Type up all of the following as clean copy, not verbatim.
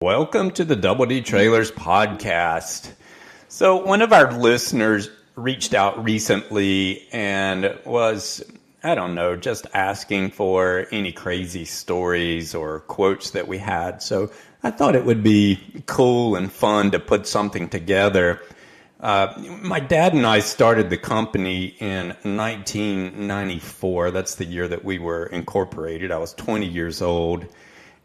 Welcome to the Double D Trailers podcast. So one of our listeners reached out recently and was, just asking for any crazy stories or quotes that we had. So I thought it would be cool and fun to put something together. My dad and I started the company in 1994. That's the year that we were incorporated. I was 20 years old.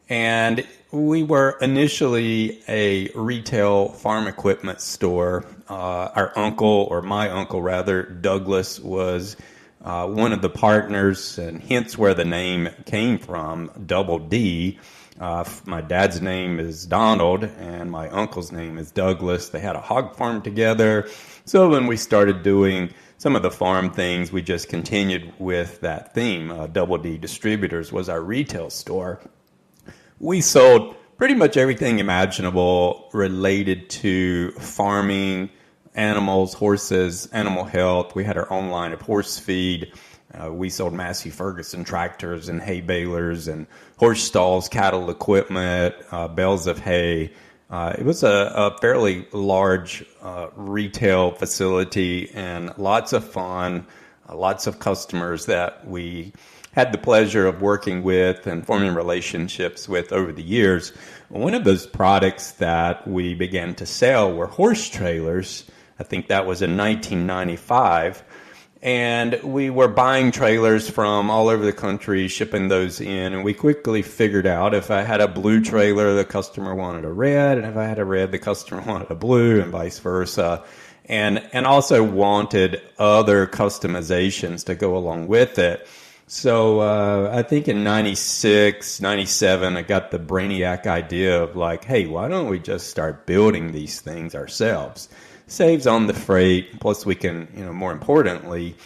And we were initially a retail farm equipment store. My uncle rather, Douglas, was one of the partners, and hence where the name came from, Double D. My dad's name is Donald, and my uncle's name is Douglas. They had a hog farm together. So when we started doing some of the farm things, we just continued with that theme. Double D Distributors was our retail store. We sold pretty much everything imaginable related to farming, animals, horses, animal health. We had our own line of horse feed. We sold Massey Ferguson tractors and hay balers and horse stalls, cattle equipment, bales of hay. It was a fairly large retail facility and lots of fun, lots of customers that we had the pleasure of working with and forming relationships with over the years. One of those products that we began to sell were horse trailers. I think that was in 1995. And we were buying trailers from all over the country, shipping those in. And we quickly figured out if I had a blue trailer, the customer wanted a red. And if I had a red, the customer wanted a blue, and vice versa. And also wanted other customizations to go along with it. So I think in 96, 97, I got the brainiac idea of like, hey, why don't we just start building these things ourselves? Saves on the freight, plus we can, more importantly,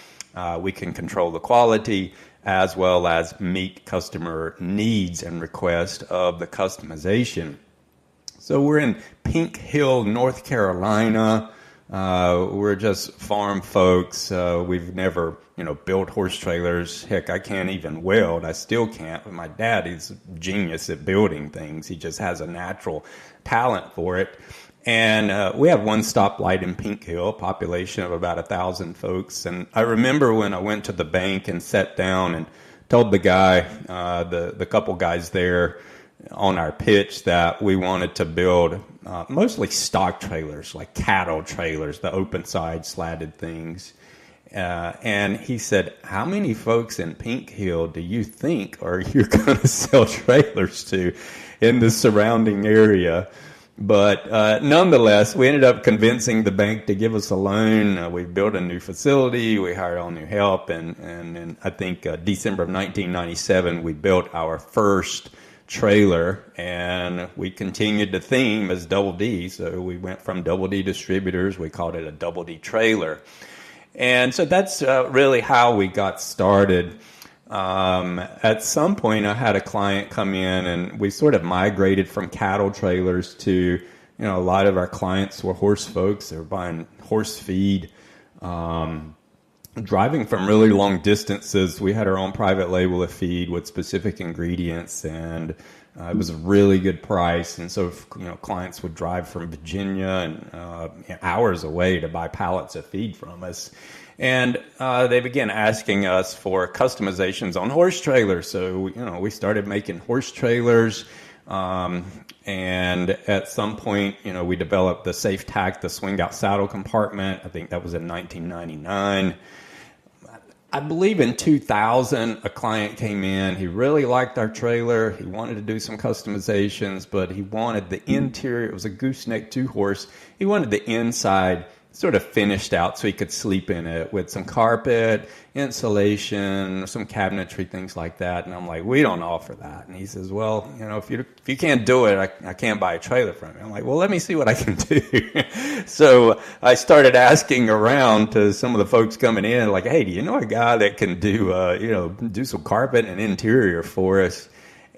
we can control the quality as well as meet customer needs and requests of the customization. So we're in Pink Hill, North Carolina. We're just farm folks. We've never, built horse trailers. Heck, I can't even weld. I still can't. But my dad is a genius at building things. He just has a natural talent for it. And we have one stoplight in Pink Hill, population of about 1,000 folks. And I remember when I went to the bank and sat down and told the guy, the couple guys there on our pitch, that we wanted to build mostly stock trailers, like cattle trailers, the open side slatted things. And he said, how many folks in Pink Hill do you think are you going to sell trailers to in the surrounding area? But nonetheless, we ended up convincing the bank to give us a loan. We built a new facility. We hired all new help. And in, I think, December of 1997, we built our first trailer, and we continued the theme as Double D. So we went from Double D Distributors. We called it a Double D Trailer. And so that's really how we got started. At some point, I had a client come in, and we sort of migrated from cattle trailers to, a lot of our clients were horse folks. They were buying horse feed, driving from really long distances. We had our own private label of feed with specific ingredients, and it was a really good price. And so, clients would drive from Virginia and hours away to buy pallets of feed from us. And they began asking us for customizations on horse trailers. So, we started making horse trailers. And at some point, we developed the Safe Tack, the swing out saddle compartment. I think that was in 1999. I believe in 2000, a client came in. He really liked our trailer. He wanted to do some customizations, but he wanted the interior. It was a gooseneck 2-horse. He wanted the inside sort of finished out so he could sleep in it with some carpet, insulation, some cabinetry, things like that. And I'm like, we don't offer that. And he says, well, if you can't do it, I can't buy a trailer from you. I'm like, well, let me see what I can do. So I started asking around to some of the folks coming in, like, hey, do you know a guy that can do some carpet and interior for us?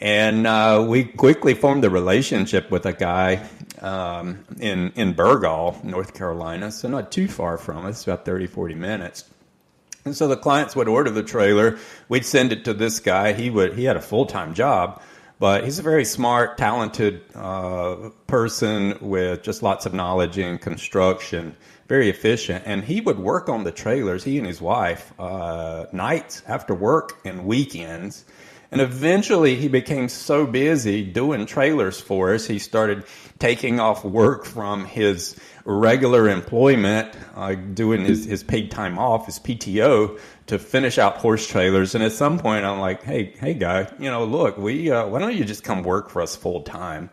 And we quickly formed a relationship with a guy in Burgall, North Carolina, so not too far from us, about 30, 40 minutes. And so the clients would order the trailer. We'd send it to this guy. He had a full-time job, But he's a very smart, talented person with just lots of knowledge in construction, very efficient. And he would work on the trailers, he and his wife, nights after work and weekends. And eventually he became so busy doing trailers for us, he started taking off work from his regular employment, doing his paid time off, his PTO, to finish out horse trailers. And at some point I'm like, hey guy, look, why don't you just come work for us full time?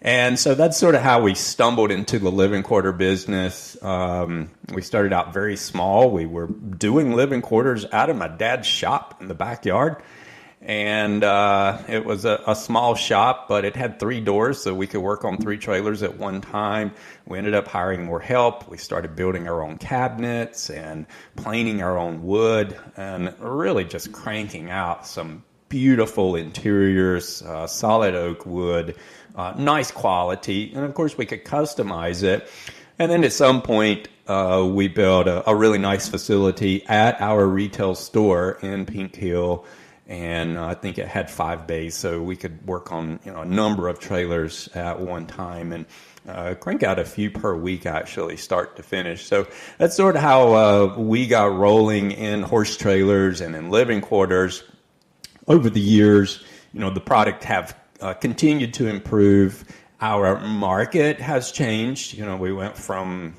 And so that's sort of how we stumbled into the living quarter business. We started out very small. We were doing living quarters out of my dad's shop in the backyard. And it was a small shop, but it had 3 doors, so we could work on 3 trailers at one time. We ended up hiring more help. We started building our own cabinets and planing our own wood, and really just cranking out some beautiful interiors, solid oak wood, nice quality. And of course, we could customize it. And then at some point, we built a really nice facility at our retail store in Pink Hill. And I think it had 5 bays, so we could work on a number of trailers at one time and crank out a few per week, actually, start to finish. So that's sort of how we got rolling in horse trailers and in living quarters. Over the years, the product have continued to improve. Our market has changed. We went from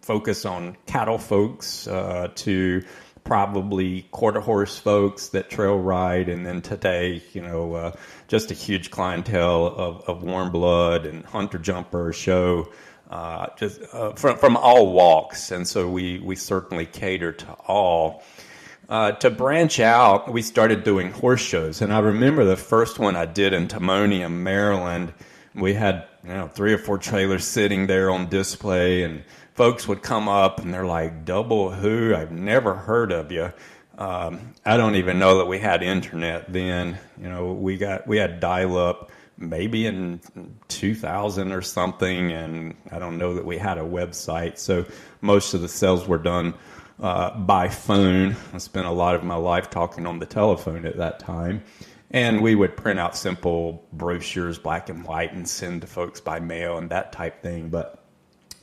focus on cattle folks to probably quarter horse folks that trail ride, and then today, just a huge clientele of warm blood and hunter jumper show, from all walks, and so we certainly cater to all. To branch out, we started doing horse shows, and I remember the first one I did in Timonium, Maryland. We had 3 or 4 trailers sitting there on display, and folks would come up and they're like, "Double who? I've never heard of you." I don't even know that we had internet then. We had dial-up maybe in 2000 or something, and I don't know that we had a website. So most of the sales were done by phone. I spent a lot of my life talking on the telephone at that time. And we would print out simple brochures, black and white, and send to folks by mail and that type thing. But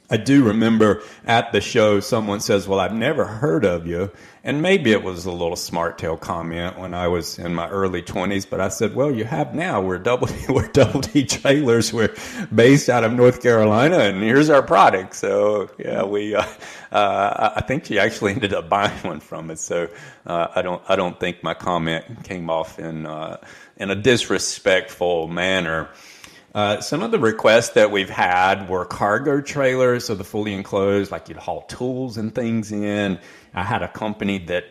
I do remember at the show, someone says, "Well, I've never heard of you." And maybe it was a little smart tail comment when I was in my early 20s, but I said, "Well, you have now. We're Double D Trailers. We're based out of North Carolina, and here's our product." So yeah, I think she actually ended up buying one from us. So I don't think my comment came off in a disrespectful manner. Some of the requests that we've had were cargo trailers, so the fully enclosed, like you'd haul tools and things in. I had a company that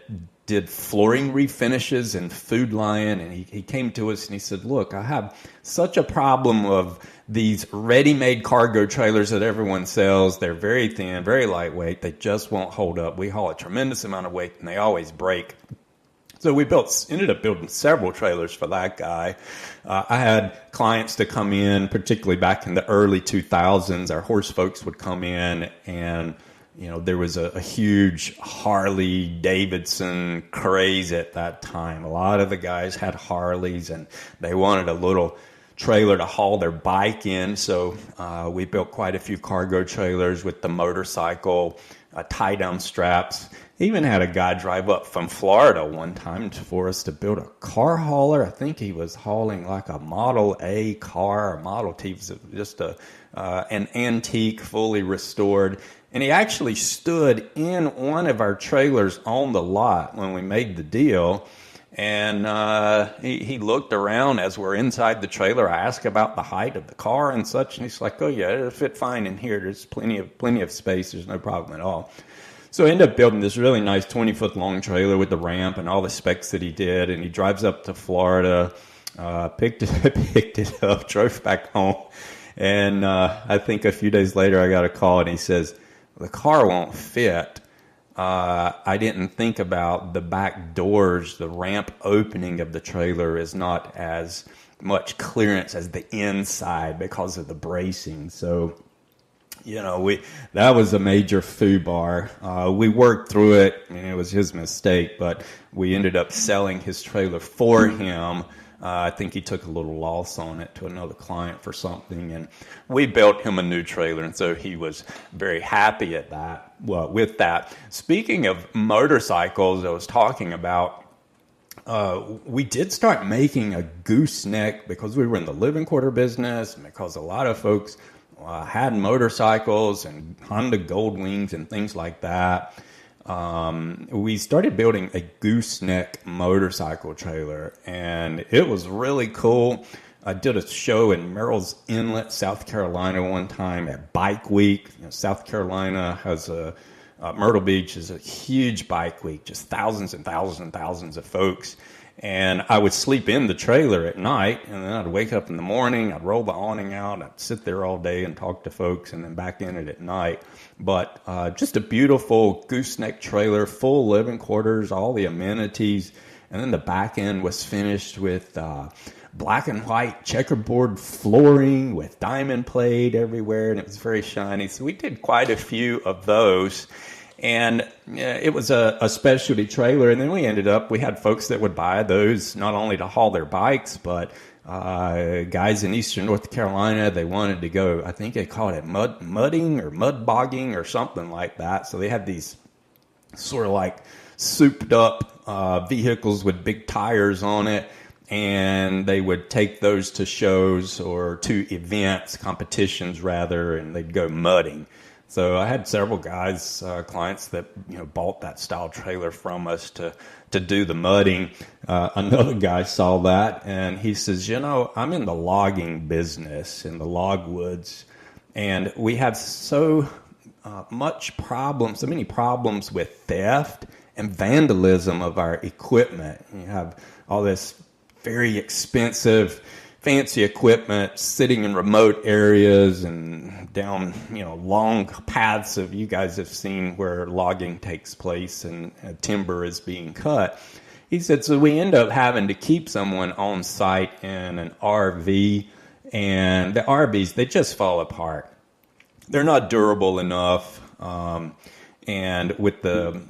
did flooring refinishes and Food Lion, and he came to us and he said, "Look, I have such a problem of these ready-made cargo trailers that everyone sells. They're very thin, very lightweight. They just won't hold up. We haul a tremendous amount of weight, and they always break." So we ended up building several trailers for that guy. I had clients to come in, particularly back in the early 2000s. Our horse folks would come in, and there was a huge Harley Davidson craze at that time. A lot of the guys had Harleys, and they wanted a little trailer to haul their bike in. So we built quite a few cargo trailers with the motorcycle tie-down straps. Even had a guy drive up from Florida one time for us to build a car hauler. I think he was hauling like a Model A car or Model T. It was just an antique, fully restored. And he actually stood in one of our trailers on the lot when we made the deal. And he looked around as we're inside the trailer. I asked about the height of the car and such, and he's like, "Oh yeah, it'll fit fine in here. There's plenty of space. There's no problem at all." So I ended up building this really nice 20-foot long trailer with the ramp and all the specs that he did. And he drives up to Florida, picked it up, drove back home. And I think a few days later I got a call and he says, "The car won't fit. I didn't think about the back doors. The ramp opening of the trailer is not as much clearance as the inside because of the bracing." So that was a major foobar. We worked through it, and it was his mistake, but we ended up selling his trailer for him I think he took a little loss on it to another client for something, and we built him a new trailer, and so he was very happy at that. Well, with that, speaking of motorcycles, I was talking about, we did start making a gooseneck because we were in the living quarter business, and because a lot of folks had motorcycles and Honda Goldwings and things like that. We started building a gooseneck motorcycle trailer, and it was really cool. I did a show in Merrill's Inlet, South Carolina one time at Bike Week. South Carolina has Myrtle Beach is a huge bike week, just thousands and thousands and thousands of folks. And I would sleep in the trailer at night, and then I'd wake up in the morning, I'd roll the awning out, I'd sit there all day and talk to folks, and then back in it at night. But just a beautiful gooseneck trailer, full living quarters, all the amenities. And then the back end was finished with black and white checkerboard flooring with diamond plate everywhere, and it was very shiny. So we did quite a few of those. And it was a specialty trailer. And then we had folks that would buy those not only to haul their bikes, but guys in eastern North Carolina, they wanted to go, I think they called it mudding or mud bogging or something like that. So they had these sort of like souped up vehicles with big tires on it. And they would take those to shows or to events, competitions rather, and they'd go mudding. So I had several guys, clients that bought that style trailer from us to do the mudding. Another guy saw that and he says, I'm in the logging business in the logwoods, and we have so many problems with theft and vandalism of our equipment. You have all this very expensive, fancy equipment sitting in remote areas and down, long paths of, you guys have seen where logging takes place and timber is being cut. He said, so we end up having to keep someone on site in an RV, and the RVs, they just fall apart. They're not durable enough, and with the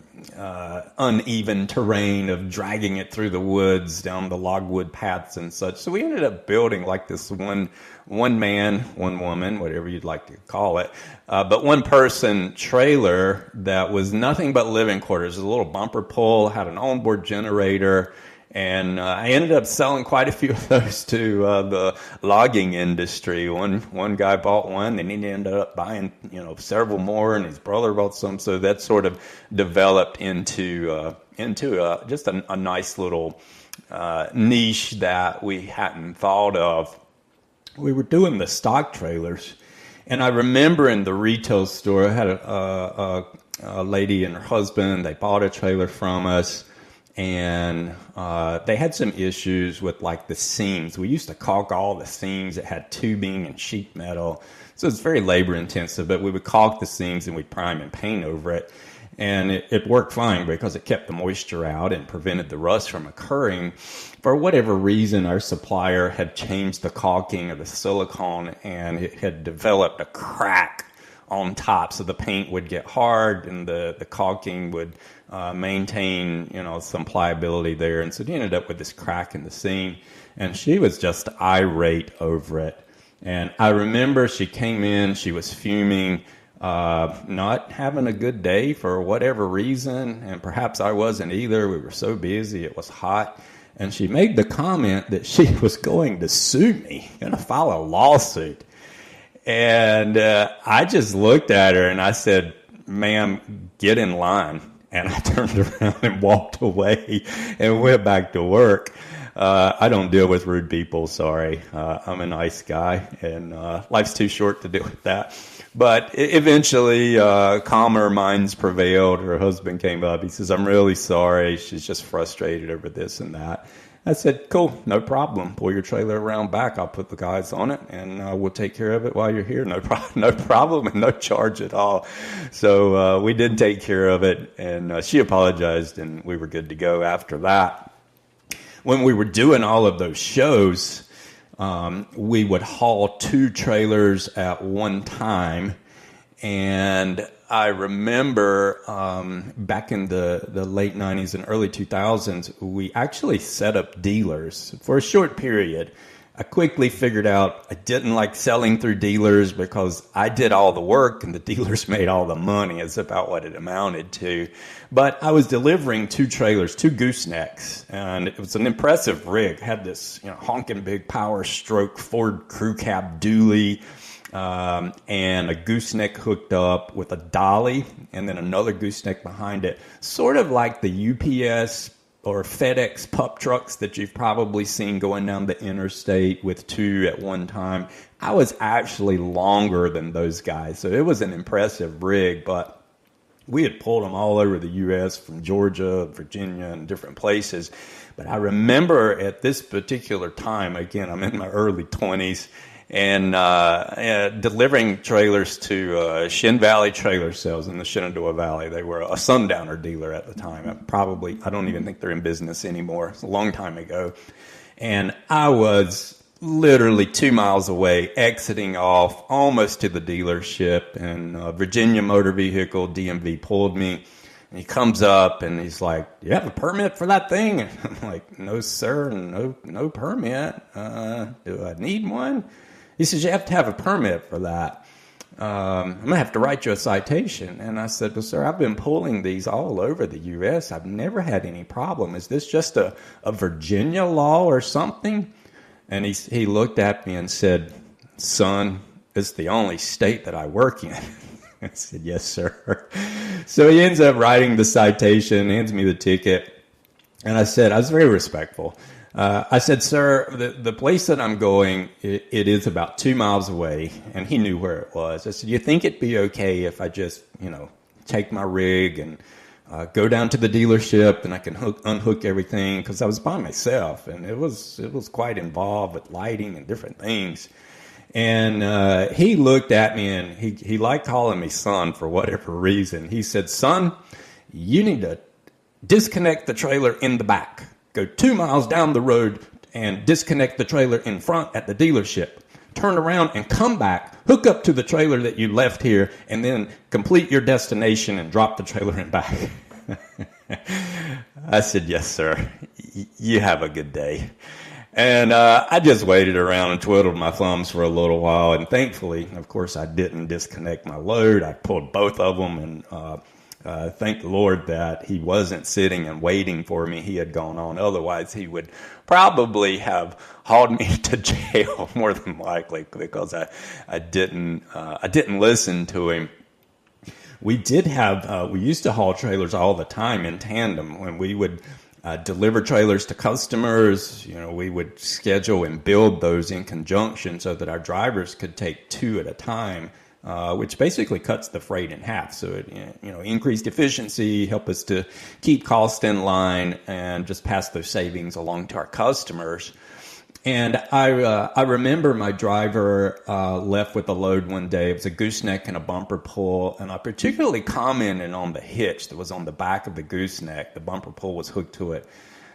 uneven terrain of dragging it through the woods down the logwood paths and such. So we ended up building like this one man, one woman, whatever you'd like to call it, but one person trailer that was nothing but living quarters. A little bumper pull, had an onboard generator, and I ended up selling quite a few of those to the logging industry. One guy bought one, and he ended up buying several more, and his brother bought some. So that sort of developed into just a nice little niche that we hadn't thought of. We were doing the stock trailers, and I remember in the retail store, I had a lady and her husband. They bought a trailer from us. And they had some issues with like the seams. We used to caulk all the seams. It had tubing and sheet metal. So it's very labor intensive, but we would caulk the seams and we'd prime and paint over it. And it worked fine because it kept the moisture out and prevented the rust from occurring. For whatever reason, our supplier had changed the caulking of the silicone, and it had developed a crack on top, so the paint would get hard and the caulking would maintain some pliability there, and so it ended up with this crack in the seam, and she was just irate over it. And I remember she came in, she was fuming, not having a good day for whatever reason, and perhaps I wasn't either. We were so busy, it was hot, and she made the comment that she was going to sue me, going to file a lawsuit. And I just looked at her and I said, ma'am, get in line. And I turned around and walked away and went back to work. I don't deal with rude people, sorry. I'm a nice guy, and life's too short to deal with that. But eventually, calmer minds prevailed. Her husband came up. He says, I'm really sorry. She's just frustrated over this and that. I said, cool, no problem. Pull your trailer around back. I'll put the guys on it, and we'll take care of it while you're here. No problem, and no charge at all. So we did take care of it, and she apologized, and we were good to go after that. When we were doing all of those shows, we would haul 2 trailers at one time, And I remember back in the late 90s and early 2000s, we actually set up dealers for a short period. I quickly figured out I didn't like selling through dealers because I did all the work and the dealers made all the money. It's about what it amounted to. But I was delivering two trailers, two goosenecks, and it was an impressive rig. Had this honking big Power Stroke Ford crew cab dually, and a gooseneck hooked up with a dolly and then another gooseneck behind it, sort of like the UPS or FedEx pup trucks that you've probably seen going down the interstate with two at one time. I was actually longer than those guys, so it was an impressive rig, but we had pulled them all over the U.S. from Georgia, Virginia, and different places. But I remember at this particular time, again, I'm in my early 20s, and delivering trailers to Shin Valley Trailer Sales in the Shenandoah Valley. They were a Sundowner dealer at the time. I don't even think they're in business anymore. It's a long time ago. And I was literally 2 miles away, exiting off almost to the dealership, and Virginia Motor Vehicle, DMV, pulled me. And he comes up and he's like, "Do you have a permit for that thing?" And I'm like, "No, sir, no permit. Do I need one?" He says, "You have to have a permit for that. I'm going to have to write you a citation." And I said, "Well, sir, I've been pulling these all over the U.S. I've never had any problem. Is this just a Virginia law or something?" And he looked at me and said, "Son, it's the only state that I work in." I said, "Yes, sir." So he ends up writing the citation, hands me the ticket. And I was very respectful. I said, "Sir, the place that I'm going, it is about 2 miles away." And he knew where it was. I said, "You think it'd be okay if I just, take my rig and go down to the dealership and I can unhook everything?" Because I was by myself and it was quite involved with lighting and different things. And he looked at me and he liked calling me son for whatever reason. He said, "Son, you need to disconnect the trailer in the back. Go 2 miles down the road and disconnect the trailer in front at the dealership. Turn around and come back, hook up to the trailer that you left here, and then complete your destination and drop the trailer in back." I said, "Yes, sir. You have a good day." And I just waited around and twiddled my thumbs for a little while. And thankfully, of course, I didn't disconnect my load. I pulled both of them, and thank the Lord that he wasn't sitting and waiting for me. He had gone on. Otherwise, he would probably have hauled me to jail more than likely, because I didn't listen to him. We used to haul trailers all the time in tandem. When we would deliver trailers to customers, we would schedule and build those in conjunction so that our drivers could take two at a time. Which basically cuts the freight in half. So it, increased efficiency, help us to keep cost in line, and just pass those savings along to our customers. And I remember my driver left with a load one day. It was a gooseneck and a bumper pull, and I particularly commented on the hitch that was on the back of the gooseneck. The bumper pull was hooked to it.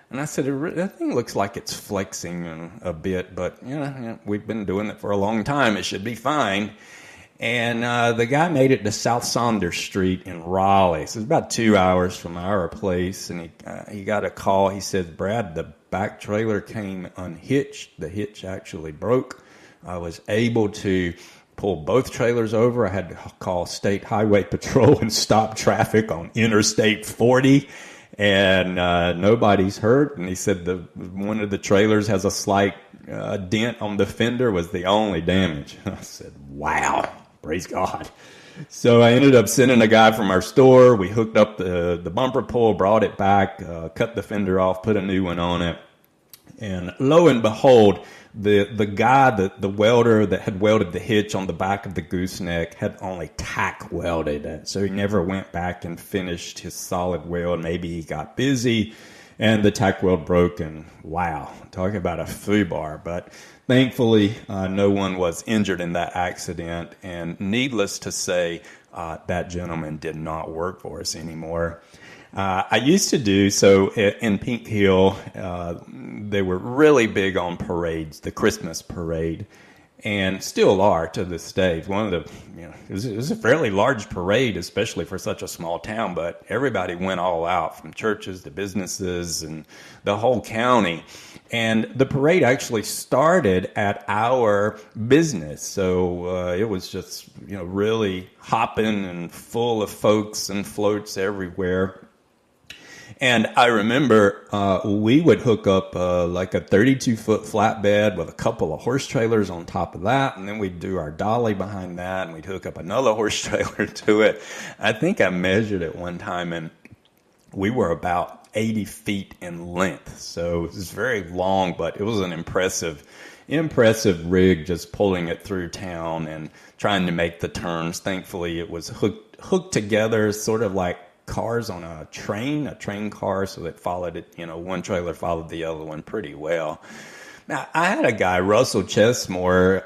And I said, "That thing looks like it's flexing a bit, but we've been doing it for a long time. It should be fine." And the guy made it to South Saunders Street in Raleigh. So it's about 2 hours from our place. And he got a call. He said, "Brad, the back trailer came unhitched. The hitch actually broke. I was able to pull both trailers over. I had to call State Highway Patrol and stop traffic on Interstate 40. And nobody's hurt." And he said one of the trailers has a slight dent on the fender, was the only damage. I said, "Wow. Praise God." So I ended up sending a guy from our store. We hooked up the bumper pull, brought it back, cut the fender off, put a new one on it. And lo and behold, the guy, the welder that had welded the hitch on the back of the gooseneck had only tack welded it. So he never went back and finished his solid weld. Maybe he got busy and the tack weld broke, and wow, talking about a foobar. But thankfully, no one was injured in that accident, and needless to say, that gentleman did not work for us anymore. I used to do so in Pink Hill. They were really big on parades, the Christmas parade. and still are to this day. One of the, it was a fairly large parade, especially for such a small town, but everybody went all out, from churches to businesses and the whole county. And the parade actually started at our business. So it was just, really hopping and full of folks and floats everywhere. And I remember we would hook up like a 32-foot flatbed with a couple of horse trailers on top of that, and then we'd do our dolly behind that, and we'd hook up another horse trailer to it. I think I measured it one time, and we were about 80 feet in length. So it was very long, but it was an impressive rig, just pulling it through town and trying to make the turns. Thankfully, it was hooked together, sort of like cars on a train car, so that followed it, one trailer followed the other one pretty well. Now, I had a guy, Russell Chesmore,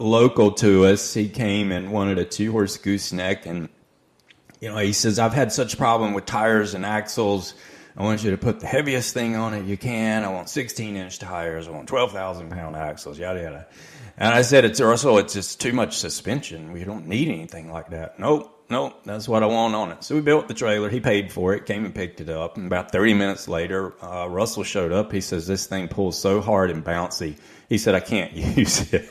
local to us. He came and wanted a 2-horse gooseneck, and he says, I've had such a problem with tires and axles. I want you to put the heaviest thing on it you can. I want 16-inch tires. I want 12,000-pound axles, yada, yada. And I said, Russell, it's just too much suspension. We don't need anything like that. Nope, that's what I want on it. So we built the trailer. He paid for it, came and picked it up. And about 30 minutes later, Russell showed up. He says, this thing pulls so hard and bouncy. He said, I can't use it.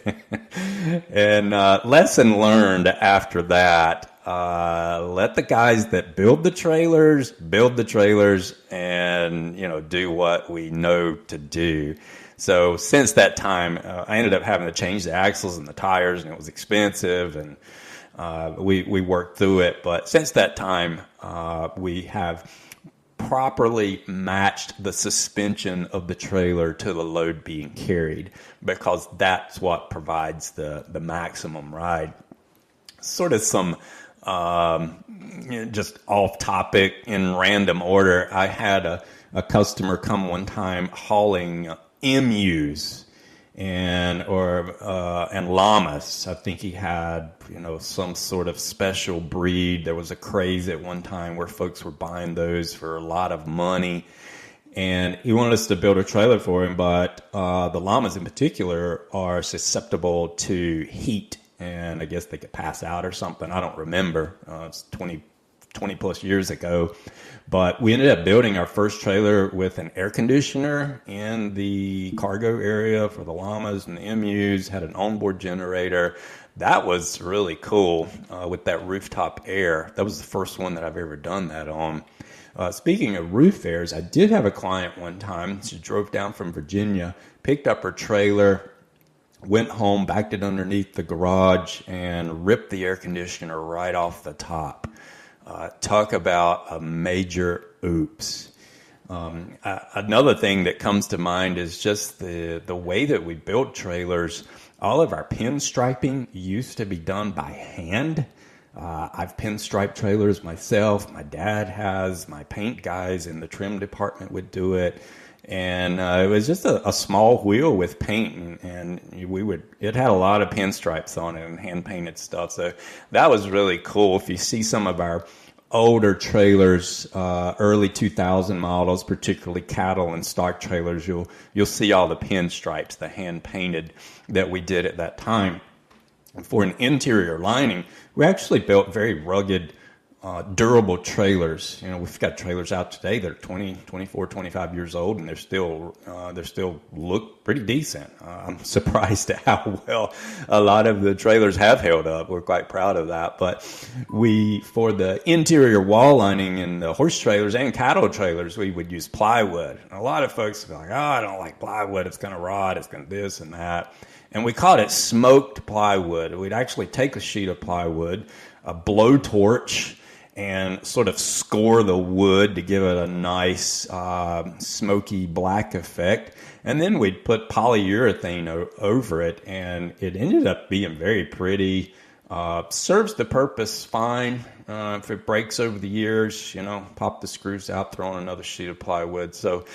And lesson learned after that, let the guys that build the trailers and, do what we know to do. So since that time, I ended up having to change the axles and the tires, and it was expensive, and we worked through it. But since that time, we have properly matched the suspension of the trailer to the load being carried, because that's what provides the maximum ride. Sort of some just off topic in random order. I had a customer come one time hauling emus and llamas. I think he had, some sort of special breed. There was a craze at one time where folks were buying those for a lot of money. And he wanted us to build a trailer for him, but the llamas in particular are susceptible to heat. And I guess they could pass out or something. I don't remember. It's 20 plus years ago. But we ended up building our first trailer with an air conditioner in the cargo area for the llamas and the emus, had an onboard generator. That was really cool with that rooftop air. That was the first one that I've ever done that on. Speaking of roof airs, I did have a client one time. She drove down from Virginia, picked up her trailer, went home, backed it underneath the garage, and ripped the air conditioner right off the top. Talk about a major oops. Another thing that comes to mind is just the way that we build trailers. All of our pinstriping used to be done by hand. I've pinstriped trailers myself. My dad has. My paint guys in the trim department would do it. And it was just a small wheel with paint, and it had a lot of pinstripes on it and hand-painted stuff. So that was really cool. If you see some of our older trailers, early 2000 models, particularly cattle and stock trailers, you'll see all the pinstripes, the hand-painted that we did at that time. And for an interior lining, we actually built very rugged, durable trailers. We've got trailers out today that are 20, 24, 25 years old, and they're still look pretty decent. I'm surprised at how well a lot of the trailers have held up. We're quite proud of that. But for the interior wall lining in the horse trailers and cattle trailers, we would use plywood. And a lot of folks would be like, I don't like plywood. It's going to rot. It's going to this and that. And we called it smoked plywood. We'd actually take a sheet of plywood, a blowtorch, and sort of score the wood to give it a nice smoky black effect. And then we'd put polyurethane over it, and it ended up being very pretty. Serves the purpose fine. If it breaks over the years, pop the screws out, throw on another sheet of plywood. So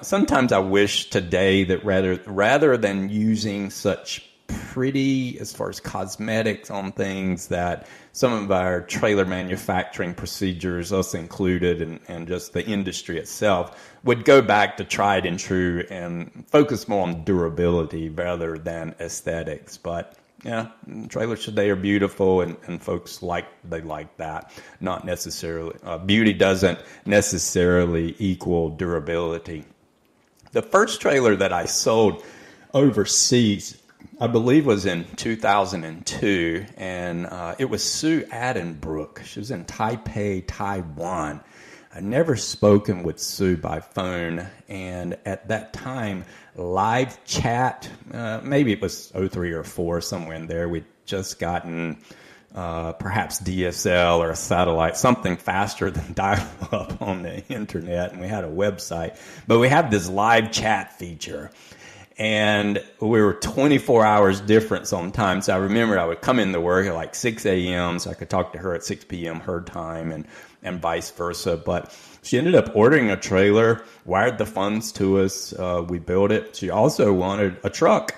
sometimes I wish today that rather than using such pretty, as far as cosmetics on things, that some of our trailer manufacturing procedures, us included, and just the industry itself, would go back to tried and true and focus more on durability rather than aesthetics. But yeah, trailers today are beautiful, and folks like that. Not necessarily, beauty doesn't necessarily equal durability. The first trailer that I sold overseas, I believe, was in 2002, and it was Sue Addenbrook. She was in Taipei, Taiwan. I'd never spoken with Sue by phone, and at that time, live chat, maybe it was 03 or 04, somewhere in there, we'd just gotten perhaps DSL or a satellite, something faster than dial-up on the internet, and we had a website. But we had this live chat feature, and we were 24 hours difference on time. So I remember I would come into work at like 6 a.m. so I could talk to her at 6 p.m. her time, and vice versa. But she ended up ordering a trailer, wired the funds to us. We built it. She also wanted a truck.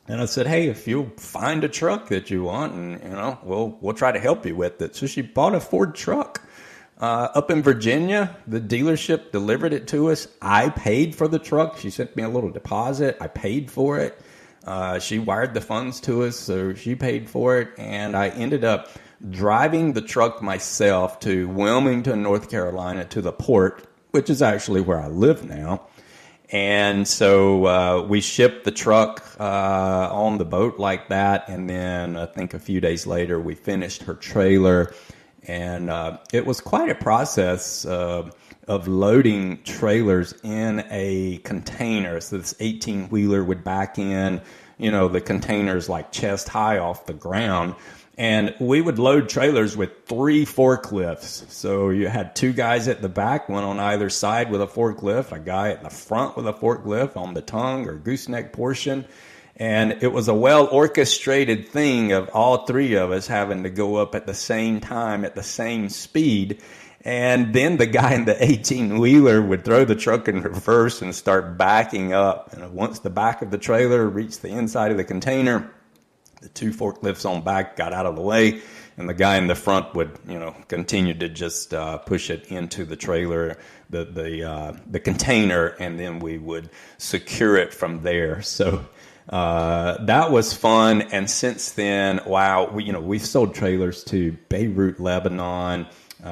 And I said, hey, if you'll find a truck that you want, and we'll try to help you with it. So she bought a Ford truck up in Virginia. The dealership delivered it to us. I paid for the truck. She sent me a little deposit. I paid for it. She wired the funds to us, so she paid for it. And I ended up driving the truck myself to Wilmington, North Carolina, to the port, which is actually where I live now. And so we shipped the truck on the boat like that, and then I think a few days later we finished her trailer, and it was quite a process of loading trailers in a container. So this 18-wheeler would back in, the containers like chest high off the ground. And we would load trailers with 3 forklifts. So you had 2 guys at the back, one on either side with a forklift, a guy at the front with a forklift on the tongue or gooseneck portion. And it was a well-orchestrated thing of all 3 of us having to go up at the same time, at the same speed. And then the guy in the 18-wheeler would throw the truck in reverse and start backing up. And once the back of the trailer reached the inside of the container, the 2 forklifts on back got out of the way, and the guy in the front would, continue to just push it into the trailer, the container, and then we would secure it from there. So that was fun. And since then, wow, we've sold trailers to Beirut, Lebanon.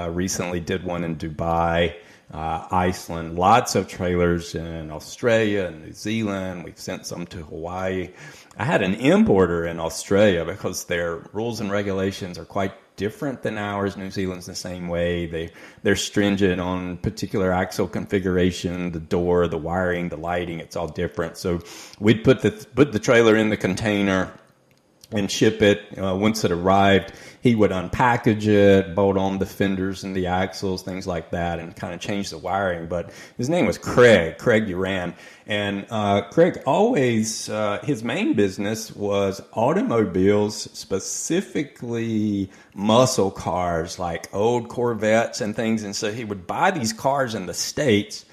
Recently did one in Dubai, Iceland. Lots of trailers in Australia and New Zealand. We've sent some to Hawaii. I had an importer in Australia because their rules and regulations are quite different than ours. New Zealand's the same way. They're stringent on particular axle configuration, the door, the wiring, the lighting. It's all different. So we'd put the trailer in the container and ship it. Once it arrived, he would unpackage it, bolt on the fenders and the axles, things like that, and kind of change the wiring. But his name was Craig Uran. And Craig always, his main business was automobiles, specifically muscle cars, like old Corvettes and things. And so he would buy these cars in the States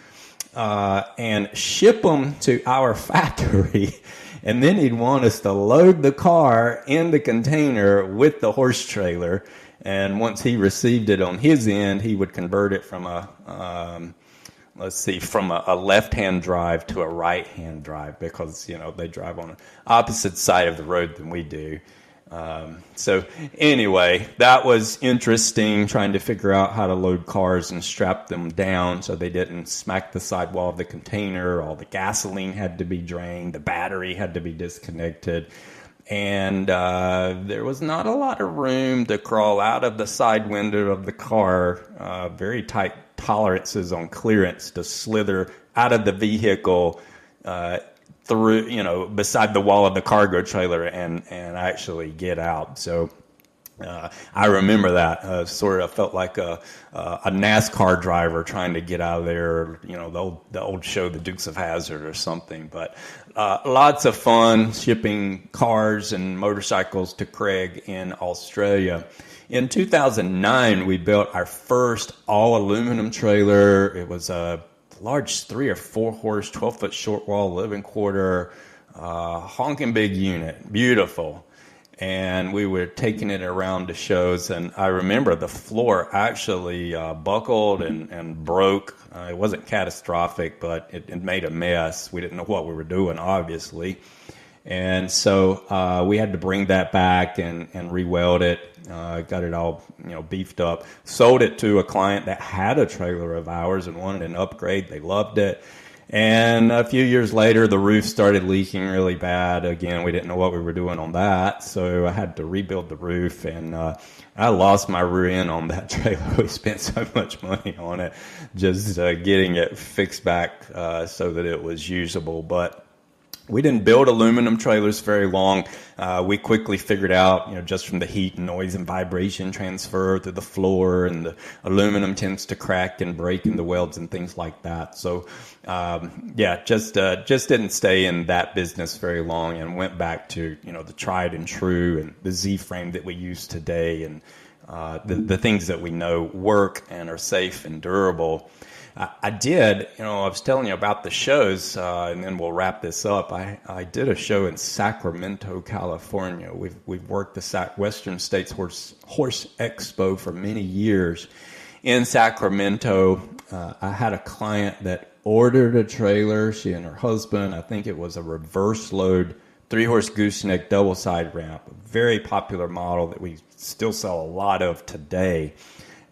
and ship them to our factory. And then he'd want us to load the car in the container with the horse trailer. And once he received it on his end, he would convert it from a left-hand drive to a right-hand drive because, they drive on the opposite side of the road than we do. So anyway, that was interesting, trying to figure out how to load cars and strap them down so they didn't smack the sidewall of the container. All the gasoline had to be drained. The battery had to be disconnected. And there was not a lot of room to crawl out of the side window of the car. Very tight tolerances on clearance to slither out of the vehicle through, beside the wall of the cargo trailer and actually get out. So I remember that. Sort of felt like a NASCAR driver trying to get out of there, the old show, The Dukes of Hazzard or something. But lots of fun shipping cars and motorcycles to Craig in Australia. In 2009, we built our first all-aluminum trailer. It was a large 3 or 4 horse, 12-foot short wall living quarter, honking big unit, beautiful. And we were taking it around to shows, and I remember the floor actually buckled and broke. It wasn't catastrophic, but it made a mess. We didn't know what we were doing, obviously. And so we had to bring that back and re-weld it. Got it all beefed up. Sold it to a client that had a trailer of ours and wanted an upgrade. They loved it. And a few years later, the roof started leaking really bad. Again, we didn't know what we were doing on that, so I had to rebuild the roof, and I lost my rear end on that trailer. We spent so much money on it, just getting it fixed back so that it was usable. But we didn't build aluminum trailers very long. We quickly figured out, just from the heat and noise and vibration transfer to the floor, and the aluminum tends to crack and break in the welds and things like that. So, just didn't stay in that business very long, and went back to, the tried and true and the Z-frame that we use today, and the things that we know work and are safe and durable. I did, I was telling you about the shows, and then we'll wrap this up. I did a show in Sacramento, California. We've worked the Western States Horse Expo for many years. In Sacramento, I had a client that ordered a trailer. She and her husband, I think it was a reverse load 3-horse gooseneck double side ramp, a very popular model that we still sell a lot of today.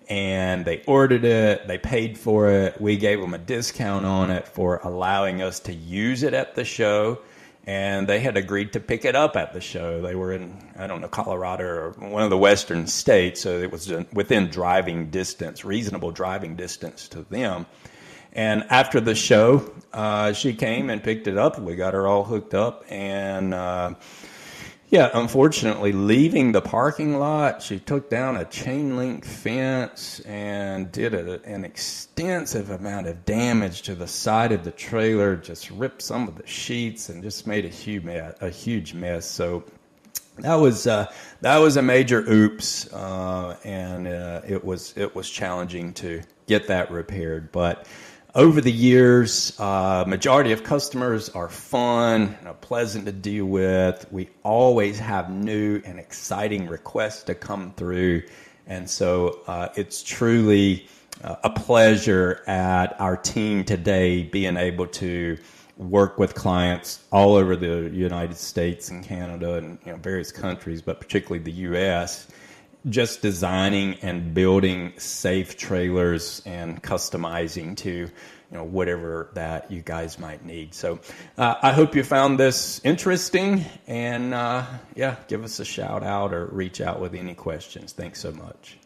And they ordered it, they paid for it, we gave them a discount on it for allowing us to use it at the show, and they had agreed to pick it up at the show. They were in, Colorado or one of the western states, so it was within driving distance, reasonable driving distance to them. And after the show, she came and picked it up, we got her all hooked up, and unfortunately, leaving the parking lot, she took down a chain link fence and did an extensive amount of damage to the side of the trailer, just ripped some of the sheets and just made a huge mess. So that was a major oops, and it was challenging to get that repaired. But over the years, majority of customers are fun, pleasant to deal with. We always have new and exciting requests to come through. And so it's truly a pleasure at our team today being able to work with clients all over the United States and Canada and various countries, but particularly the U.S., just designing and building safe trailers and customizing to whatever that you guys might need. So I hope you found this interesting, and give us a shout out or reach out with any questions. Thanks so much.